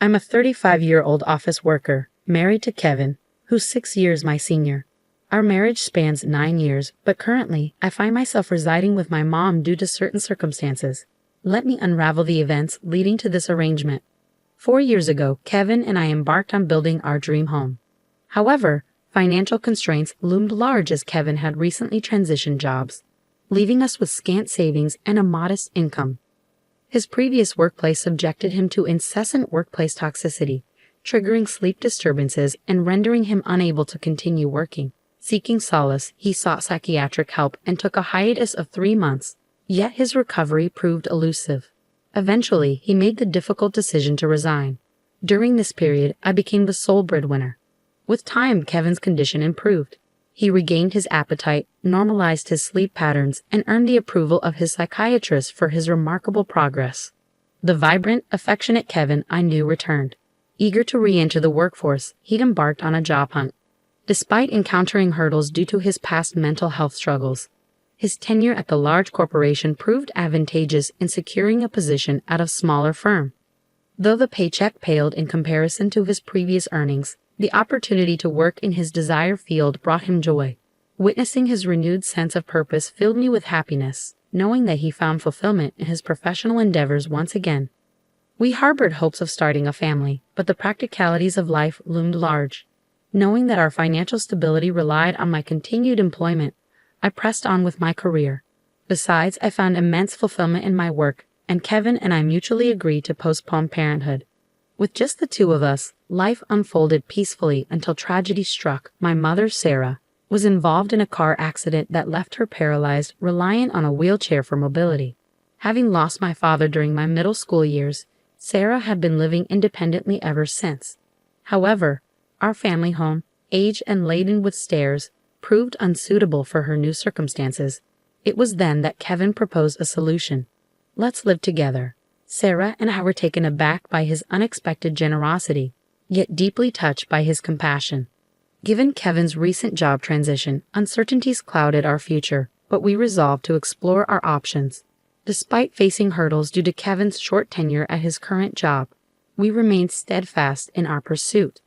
I'm a 35-year-old office worker, married to Kevin, who's 6 years my senior. Our marriage spans 9 years, but currently, I find myself residing with my mom due to certain circumstances. Let me unravel the events leading to this arrangement. 4 years ago, Kevin and I embarked on building our dream home. However, financial constraints loomed large as Kevin had recently transitioned jobs, leaving us with scant savings and a modest income. His previous workplace subjected him to incessant workplace toxicity, triggering sleep disturbances and rendering him unable to continue working. Seeking solace, he sought psychiatric help and took a hiatus of 3 months, yet his recovery proved elusive. Eventually, he made the difficult decision to resign. During this period, I became the sole breadwinner. With time, Kevin's condition improved. He regained his appetite, normalized his sleep patterns, and earned the approval of his psychiatrist for his remarkable progress. The vibrant, affectionate Kevin I knew returned. Eager to re-enter the workforce, he'd embarked on a job hunt. Despite encountering hurdles due to his past mental health struggles, his tenure at the large corporation proved advantageous in securing a position at a smaller firm. Though the paycheck paled in comparison to his previous earnings, the opportunity to work in his desired field brought him joy. Witnessing his renewed sense of purpose filled me with happiness, knowing that he found fulfillment in his professional endeavors once again. We harbored hopes of starting a family, but the practicalities of life loomed large. Knowing that our financial stability relied on my continued employment, I pressed on with my career. Besides, I found immense fulfillment in my work, and Kevin and I mutually agreed to postpone parenthood. With just the two of us, life unfolded peacefully until tragedy struck. My mother, Sarah, was involved in a car accident that left her paralyzed, reliant on a wheelchair for mobility. Having lost my father during my middle school years, Sarah had been living independently ever since. However, our family home, aged and laden with stairs, proved unsuitable for her new circumstances. It was then that Kevin proposed a solution. Let's live together. Sarah and I were taken aback by his unexpected generosity, yet deeply touched by his compassion. Given Kevin's recent job transition, uncertainties clouded our future, but we resolved to explore our options. Despite facing hurdles due to Kevin's short tenure at his current job, we remained steadfast in our pursuit.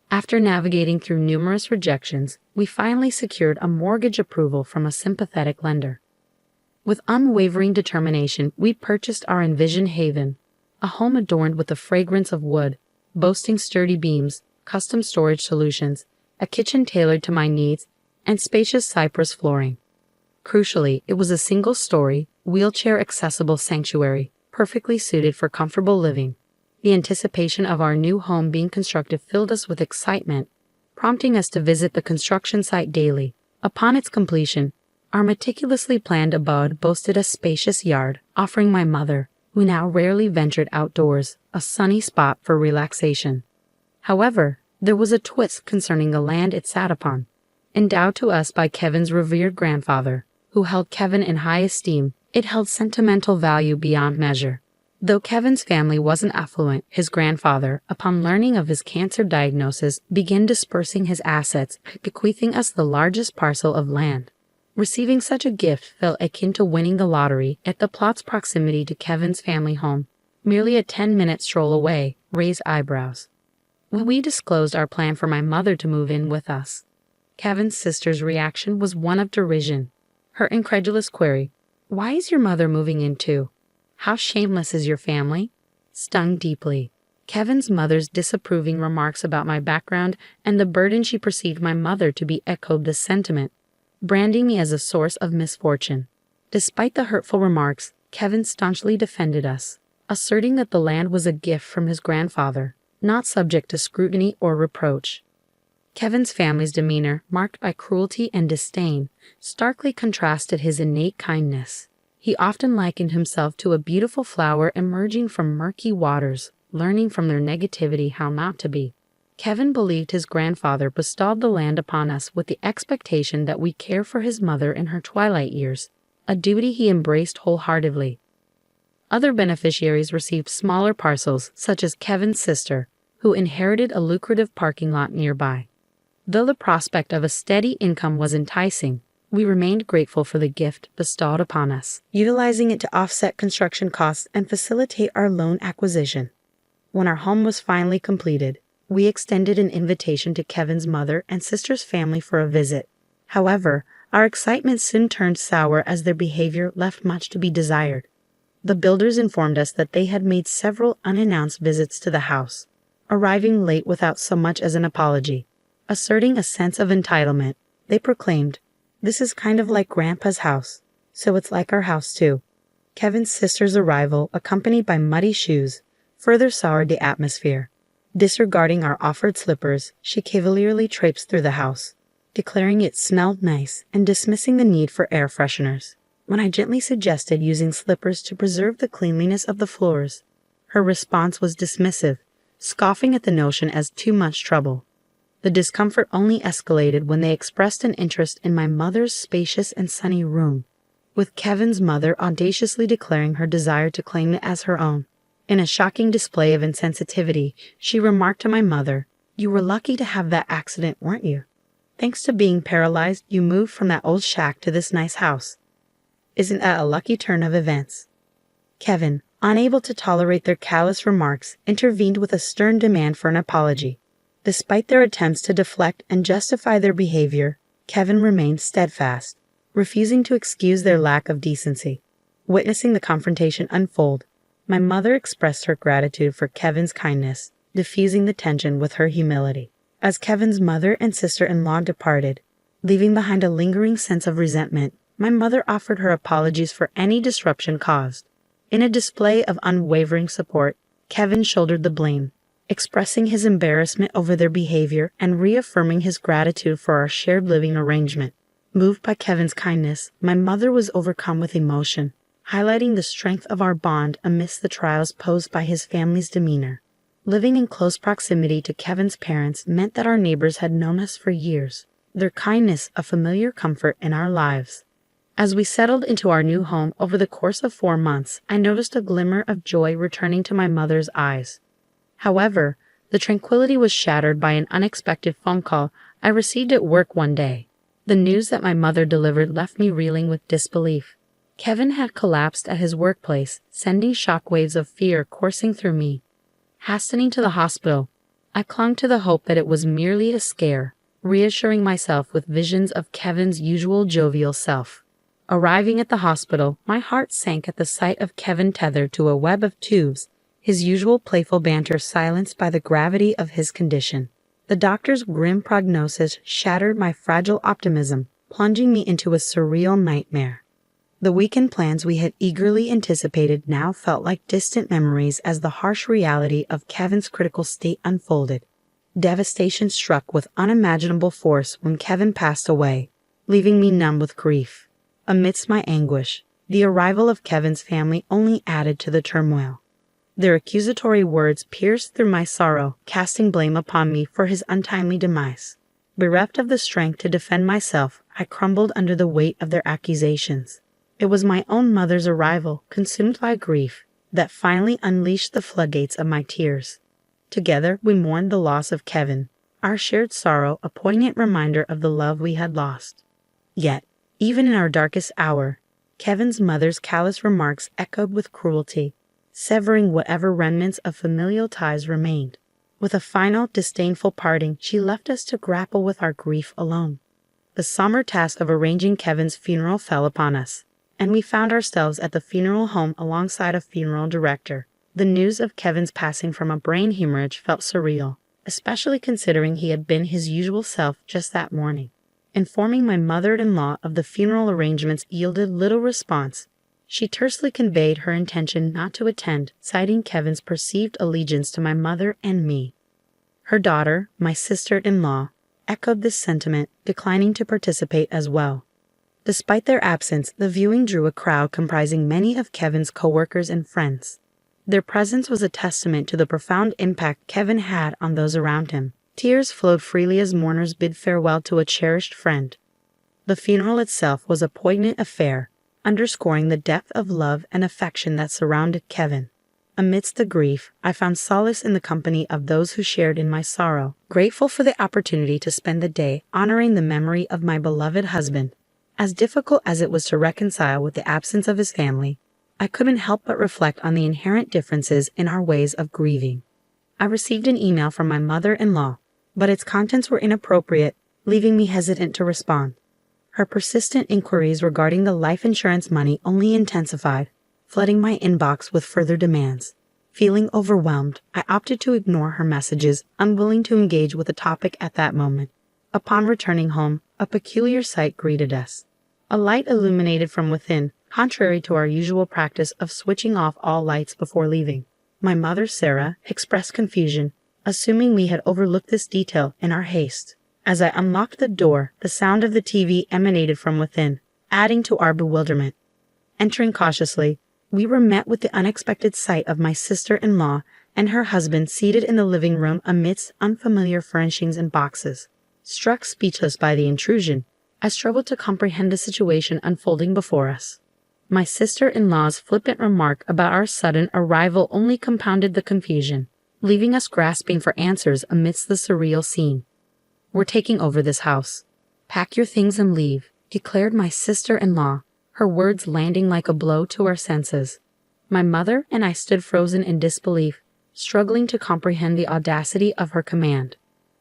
After navigating through numerous rejections, we finally secured a mortgage approval from a sympathetic lender. With unwavering determination, we purchased our envisioned haven, a home adorned with the fragrance of wood, boasting sturdy beams, custom storage solutions, a kitchen tailored to my needs, and spacious cypress flooring. Crucially, it was a single-story, wheelchair-accessible sanctuary, perfectly suited for comfortable living. The anticipation of our new home being constructed filled us with excitement, prompting us to visit the construction site daily. Upon its completion, our meticulously planned abode boasted a spacious yard, offering my mother, who now rarely ventured outdoors, a sunny spot for relaxation. However, there was a twist concerning the land it sat upon. Endowed to us by Kevin's revered grandfather, who held Kevin in high esteem, it held sentimental value beyond measure. Though Kevin's family wasn't affluent, his grandfather, upon learning of his cancer diagnosis, began dispersing his assets, bequeathing us the largest parcel of land. Receiving such a gift felt akin to winning the lottery, yet the plot's proximity to Kevin's family home, merely a 10-minute stroll away, raised eyebrows. When we disclosed our plan for my mother to move in with us, Kevin's sister's reaction was one of derision. Her incredulous query, "Why is your mother moving in too? How shameless is your family?" stung deeply. Kevin's mother's disapproving remarks about my background and the burden she perceived my mother to be echoed this sentiment, branding me as a source of misfortune. Despite the hurtful remarks, Kevin staunchly defended us, asserting that the land was a gift from his grandfather, not subject to scrutiny or reproach. Kevin's family's demeanor, marked by cruelty and disdain, starkly contrasted his innate kindness. He often likened himself to a beautiful flower emerging from murky waters, learning from their negativity how not to be. Kevin believed his grandfather bestowed the land upon us with the expectation that we care for his mother in her twilight years, a duty he embraced wholeheartedly. Other beneficiaries received smaller parcels, such as Kevin's sister, who inherited a lucrative parking lot nearby. Though the prospect of a steady income was enticing, we remained grateful for the gift bestowed upon us, utilizing it to offset construction costs and facilitate our loan acquisition. When our home was finally completed, we extended an invitation to Kevin's mother and sister's family for a visit. However, our excitement soon turned sour as their behavior left much to be desired. The builders informed us that they had made several unannounced visits to the house, arriving late without so much as an apology. Asserting a sense of entitlement, they proclaimed, "This is kind of like Grandpa's house, so it's like our house too." Kevin's sister's arrival, accompanied by muddy shoes, further soured the atmosphere. Disregarding our offered slippers, she cavalierly traipsed through the house, declaring it smelled nice and dismissing the need for air fresheners. When I gently suggested using slippers to preserve the cleanliness of the floors, her response was dismissive, scoffing at the notion as too much trouble. The discomfort only escalated when they expressed an interest in my mother's spacious and sunny room, with Kevin's mother audaciously declaring her desire to claim it as her own. In a shocking display of insensitivity, she remarked to my mother, "You were lucky to have that accident, weren't you? Thanks to being paralyzed, you moved from that old shack to this nice house. Isn't that a lucky turn of events?" Kevin, unable to tolerate their callous remarks, intervened with a stern demand for an apology. Despite their attempts to deflect and justify their behavior, Kevin remained steadfast, refusing to excuse their lack of decency. Witnessing the confrontation unfold, my mother expressed her gratitude for Kevin's kindness, diffusing the tension with her humility. As Kevin's mother and sister-in-law departed, leaving behind a lingering sense of resentment, my mother offered her apologies for any disruption caused. In a display of unwavering support, Kevin shouldered the blame, expressing his embarrassment over their behavior and reaffirming his gratitude for our shared living arrangement. Moved by Kevin's kindness, my mother was overcome with emotion, highlighting the strength of our bond amidst the trials posed by his family's demeanor. Living in close proximity to Kevin's parents meant that our neighbors had known us for years, their kindness a familiar comfort in our lives. As we settled into our new home over the course of 4 months, I noticed a glimmer of joy returning to my mother's eyes. However, the tranquility was shattered by an unexpected phone call I received at work one day. The news that my mother delivered left me reeling with disbelief. Kevin had collapsed at his workplace, sending shockwaves of fear coursing through me. Hastening to the hospital, I clung to the hope that it was merely a scare, reassuring myself with visions of Kevin's usual jovial self. Arriving at the hospital, my heart sank at the sight of Kevin tethered to a web of tubes, his usual playful banter silenced by the gravity of his condition. The doctor's grim prognosis shattered my fragile optimism, plunging me into a surreal nightmare. The weekend plans we had eagerly anticipated now felt like distant memories as the harsh reality of Kevin's critical state unfolded. Devastation struck with unimaginable force when Kevin passed away, leaving me numb with grief. Amidst my anguish, the arrival of Kevin's family only added to the turmoil. Their accusatory words pierced through my sorrow, casting blame upon me for his untimely demise. Bereft of the strength to defend myself, I crumbled under the weight of their accusations. It was my own mother's arrival, consumed by grief, that finally unleashed the floodgates of my tears. Together we mourned the loss of Kevin, our shared sorrow a poignant reminder of the love we had lost. Yet, even in our darkest hour, Kevin's mother's callous remarks echoed with cruelty, severing whatever remnants of familial ties remained. With a final, disdainful parting, she left us to grapple with our grief alone. The somber task of arranging Kevin's funeral fell upon us, and we found ourselves at the funeral home alongside a funeral director. The news of Kevin's passing from a brain hemorrhage felt surreal, especially considering he had been his usual self just that morning. Informing my mother-in-law of the funeral arrangements yielded little response. She tersely conveyed her intention not to attend, citing Kevin's perceived allegiance to my mother and me. Her daughter, my sister-in-law, echoed this sentiment, declining to participate as well. Despite their absence, the viewing drew a crowd comprising many of Kevin's co-workers and friends. Their presence was a testament to the profound impact Kevin had on those around him. Tears flowed freely as mourners bid farewell to a cherished friend. The funeral itself was a poignant affair, underscoring the depth of love and affection that surrounded Kevin. Amidst the grief, I found solace in the company of those who shared in my sorrow, grateful for the opportunity to spend the day honoring the memory of my beloved husband. As difficult as it was to reconcile with the absence of his family, I couldn't help but reflect on the inherent differences in our ways of grieving. I received an email from my mother-in-law, but its contents were inappropriate, leaving me hesitant to respond. Her persistent inquiries regarding the life insurance money only intensified, flooding my inbox with further demands. Feeling overwhelmed, I opted to ignore her messages, unwilling to engage with the topic at that moment. Upon returning home, a peculiar sight greeted us. A light illuminated from within, contrary to our usual practice of switching off all lights before leaving. My mother, Sarah, expressed confusion, assuming we had overlooked this detail in our haste. As I unlocked the door, the sound of the TV emanated from within, adding to our bewilderment. Entering cautiously, we were met with the unexpected sight of my sister-in-law and her husband seated in the living room amidst unfamiliar furnishings and boxes. Struck speechless by the intrusion, I struggled to comprehend the situation unfolding before us. My sister-in-law's flippant remark about our sudden arrival only compounded the confusion, leaving us grasping for answers amidst the surreal scene. "We're taking over this house. Pack your things and leave," declared my sister-in-law, her words landing like a blow to our senses. My mother and I stood frozen in disbelief, struggling to comprehend the audacity of her command.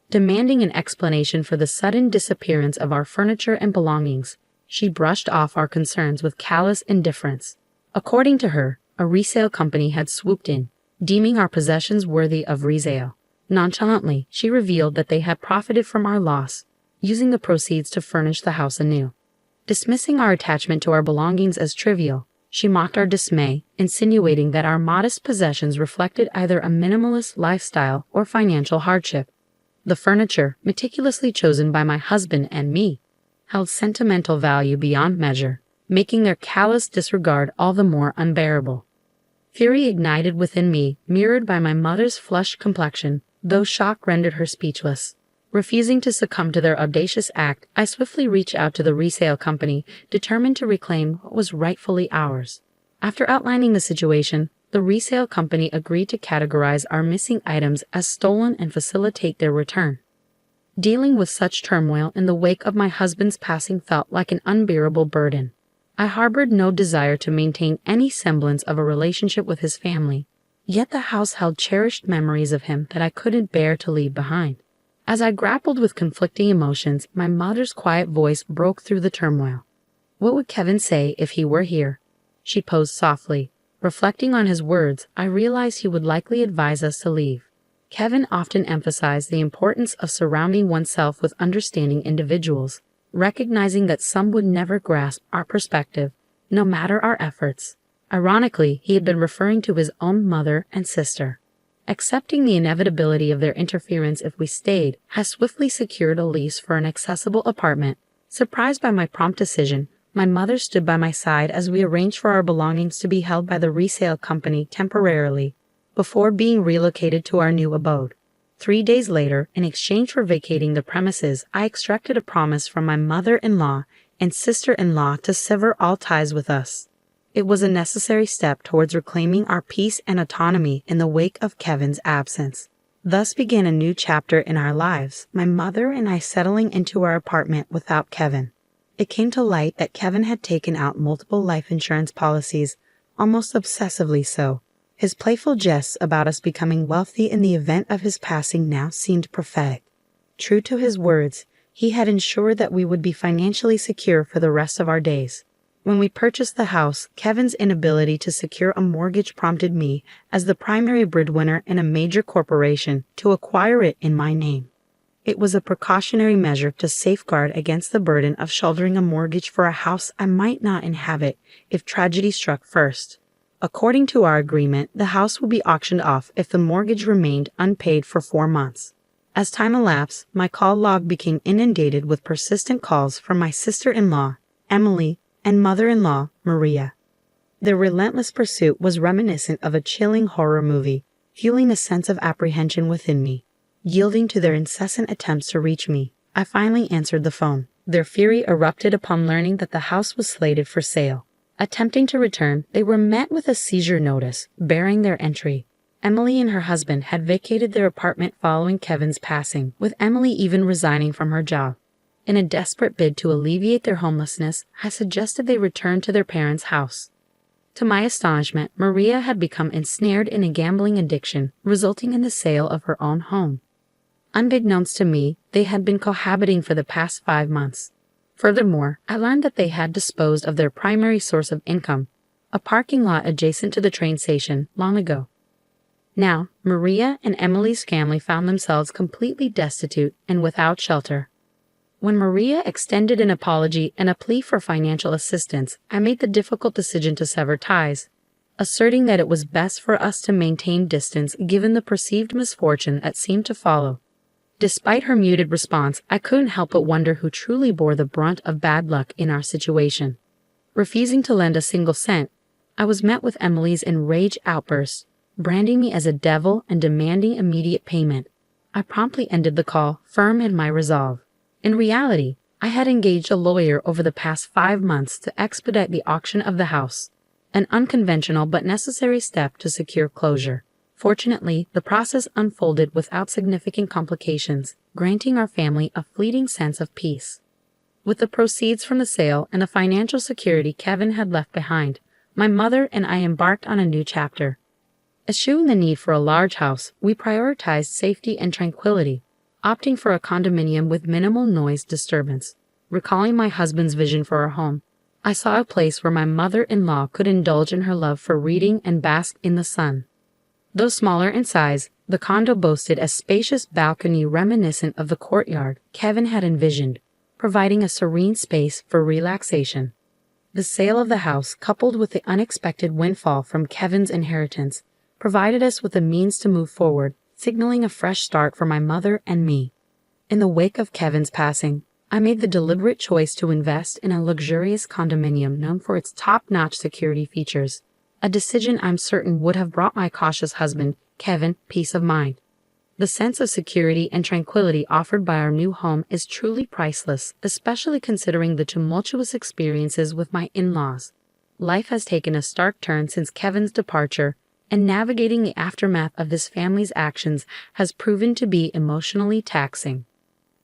Demanding an explanation for the sudden disappearance of our furniture and belongings, she brushed off our concerns with callous indifference. According to her, a resale company had swooped in, deeming our possessions worthy of resale. Nonchalantly, she revealed that they had profited from our loss, using the proceeds to furnish the house anew. Dismissing our attachment to our belongings as trivial, she mocked our dismay, insinuating that our modest possessions reflected either a minimalist lifestyle or financial hardship. The furniture, meticulously chosen by my husband and me, held sentimental value beyond measure, making their callous disregard all the more unbearable. Fury ignited within me, mirrored by my mother's flushed complexion, though shock rendered her speechless. Refusing to succumb to their audacious act, I swiftly reached out to the resale company, determined to reclaim what was rightfully ours. After outlining the situation, the resale company agreed to categorize our missing items as stolen and facilitate their return. Dealing with such turmoil in the wake of my husband's passing felt like an unbearable burden. I harbored no desire to maintain any semblance of a relationship with his family, yet the house held cherished memories of him that I couldn't bear to leave behind. As I grappled with conflicting emotions, my mother's quiet voice broke through the turmoil. "What would Kevin say if he were here?" she posed softly. Reflecting on his words, I realized he would likely advise us to leave. Kevin often emphasized the importance of surrounding oneself with understanding individuals, recognizing that some would never grasp our perspective, no matter our efforts. Ironically, he had been referring to his own mother and sister. Accepting the inevitability of their interference if we stayed, I swiftly secured a lease for an accessible apartment. Surprised by my prompt decision, my mother stood by my side as we arranged for our belongings to be held by the resale company temporarily, before being relocated to our new abode. 3 days later, in exchange for vacating the premises, I extracted a promise from my mother-in-law and sister-in-law to sever all ties with us. It was a necessary step towards reclaiming our peace and autonomy in the wake of Kevin's absence. Thus began a new chapter in our lives, my mother and I settling into our apartment without Kevin. It came to light that Kevin had taken out multiple life insurance policies, almost obsessively so. His playful jests about us becoming wealthy in the event of his passing now seemed prophetic. True to his words, he had ensured that we would be financially secure for the rest of our days. When we purchased the house, Kevin's inability to secure a mortgage prompted me, as the primary breadwinner in a major corporation, to acquire it in my name. It was a precautionary measure to safeguard against the burden of shouldering a mortgage for a house I might not inhabit if tragedy struck first. According to our agreement, the house would be auctioned off if the mortgage remained unpaid for 4 months. As time elapsed, my call log became inundated with persistent calls from my sister-in-law, Emily, and mother-in-law, Maria. Their relentless pursuit was reminiscent of a chilling horror movie, fueling a sense of apprehension within me. Yielding to their incessant attempts to reach me, I finally answered the phone. Their fury erupted upon learning that the house was slated for sale. Attempting to return, they were met with a seizure notice, bearing their entry. Emily and her husband had vacated their apartment following Kevin's passing, with Emily even resigning from her job. In a desperate bid to alleviate their homelessness, I suggested they return to their parents' house. To my astonishment, Maria had become ensnared in a gambling addiction, resulting in the sale of her own home. Unbeknownst to me, they had been cohabiting for the past 5 months. Furthermore, I learned that they had disposed of their primary source of income, a parking lot adjacent to the train station, long ago. Now, Maria and Emily's family found themselves completely destitute and without shelter. When Maria extended an apology and a plea for financial assistance, I made the difficult decision to sever ties, asserting that it was best for us to maintain distance given the perceived misfortune that seemed to follow. Despite her muted response, I couldn't help but wonder who truly bore the brunt of bad luck in our situation. Refusing to lend a single cent, I was met with Emily's enraged outburst, branding me as a devil and demanding immediate payment. I promptly ended the call, firm in my resolve. In reality, I had engaged a lawyer over the past 5 months to expedite the auction of the house, an unconventional but necessary step to secure closure. Fortunately, the process unfolded without significant complications, granting our family a fleeting sense of peace. With the proceeds from the sale and the financial security Kevin had left behind, my mother and I embarked on a new chapter. Eschewing the need for a large house, we prioritized safety and tranquility, opting for a condominium with minimal noise disturbance. Recalling my husband's vision for our home, I saw a place where my mother-in-law could indulge in her love for reading and bask in the sun. Though smaller in size, the condo boasted a spacious balcony reminiscent of the courtyard Kevin had envisioned, providing a serene space for relaxation. The sale of the house, coupled with the unexpected windfall from Kevin's inheritance, provided us with the means to move forward, signaling a fresh start for my mother and me. In the wake of Kevin's passing, I made the deliberate choice to invest in a luxurious condominium known for its top-notch security features, a decision I'm certain would have brought my cautious husband, Kevin, peace of mind. The sense of security and tranquility offered by our new home is truly priceless, especially considering the tumultuous experiences with my in-laws. Life has taken a stark turn since Kevin's departure, and navigating the aftermath of his family's actions has proven to be emotionally taxing.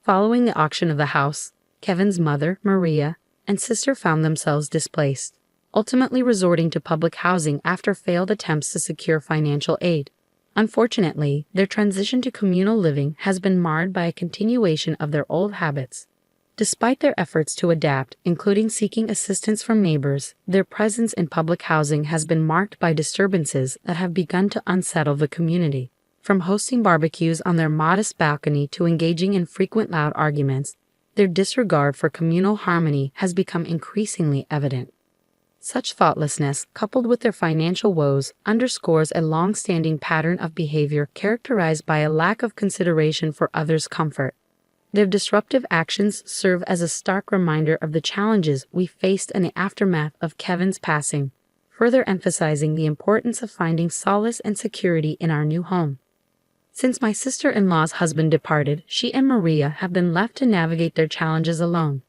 Following the auction of the house, Kevin's mother, Maria, and sister found themselves displaced, ultimately resorting to public housing after failed attempts to secure financial aid. Unfortunately, their transition to communal living has been marred by a continuation of their old habits. Despite their efforts to adapt, including seeking assistance from neighbors, their presence in public housing has been marked by disturbances that have begun to unsettle the community. From hosting barbecues on their modest balcony to engaging in frequent loud arguments, their disregard for communal harmony has become increasingly evident. Such thoughtlessness, coupled with their financial woes, underscores a long-standing pattern of behavior characterized by a lack of consideration for others' comfort. Their disruptive actions serve as a stark reminder of the challenges we faced in the aftermath of Kevin's passing, further emphasizing the importance of finding solace and security in our new home. Since my sister-in-law's husband departed, she and Maria have been left to navigate their challenges alone.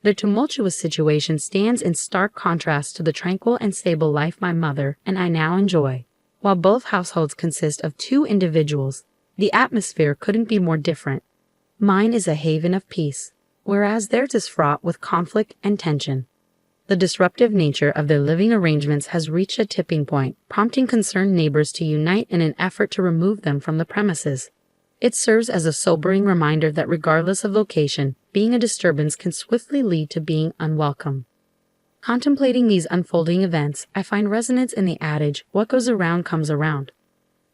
Their tumultuous situation stands in stark contrast to the tranquil and stable life my mother and I now enjoy. While both households consist of 2 individuals, the atmosphere couldn't be more different. Mine is a haven of peace, whereas theirs is fraught with conflict and tension. The disruptive nature of their living arrangements has reached a tipping point, prompting concerned neighbors to unite in an effort to remove them from the premises. It serves as a sobering reminder that regardless of location, being a disturbance can swiftly lead to being unwelcome. Contemplating these unfolding events, I find resonance in the adage, "What goes around comes around."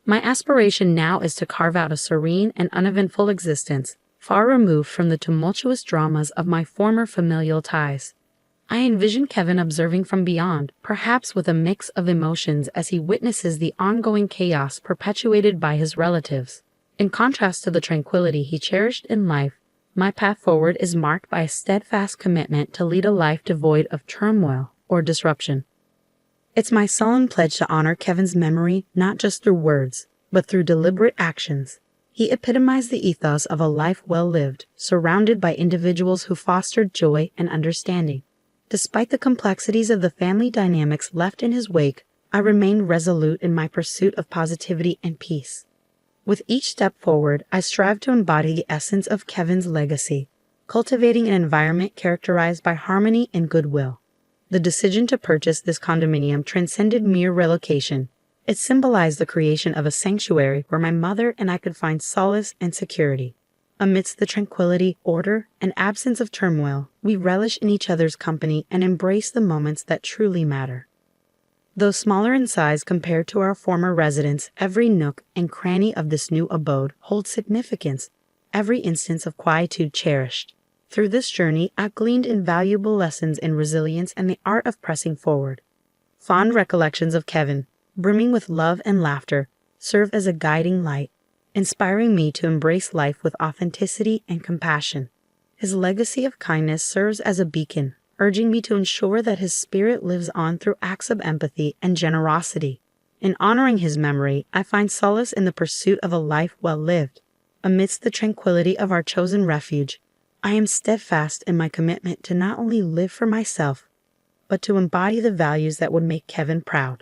My aspiration now is to carve out a serene and uneventful existence, far removed from the tumultuous dramas of my former familial ties. I envision Kevin observing from beyond, perhaps with a mix of emotions as he witnesses the ongoing chaos perpetuated by his relatives. In contrast to the tranquility he cherished in life, my path forward is marked by a steadfast commitment to lead a life devoid of turmoil or disruption. It's my solemn pledge to honor Kevin's memory not just through words, but through deliberate actions. He epitomized the ethos of a life well lived, surrounded by individuals who fostered joy and understanding. Despite the complexities of the family dynamics left in his wake, I remain resolute in my pursuit of positivity and peace. With each step forward, I strive to embody the essence of Kevin's legacy, cultivating an environment characterized by harmony and goodwill. The decision to purchase this condominium transcended mere relocation. It symbolized the creation of a sanctuary where my mother and I could find solace and security. Amidst the tranquility, order, and absence of turmoil, we relish in each other's company and embrace the moments that truly matter. Though smaller in size compared to our former residence, every nook and cranny of this new abode holds significance, every instance of quietude cherished. Through this journey, I've gleaned invaluable lessons in resilience and the art of pressing forward. Fond recollections of Kevin, brimming with love and laughter, serve as a guiding light, inspiring me to embrace life with authenticity and compassion. His legacy of kindness serves as a beacon, urging me to ensure that his spirit lives on through acts of empathy and generosity. In honoring his memory, I find solace in the pursuit of a life well lived. Amidst the tranquility of our chosen refuge, I am steadfast in my commitment to not only live for myself, but to embody the values that would make Kevin proud.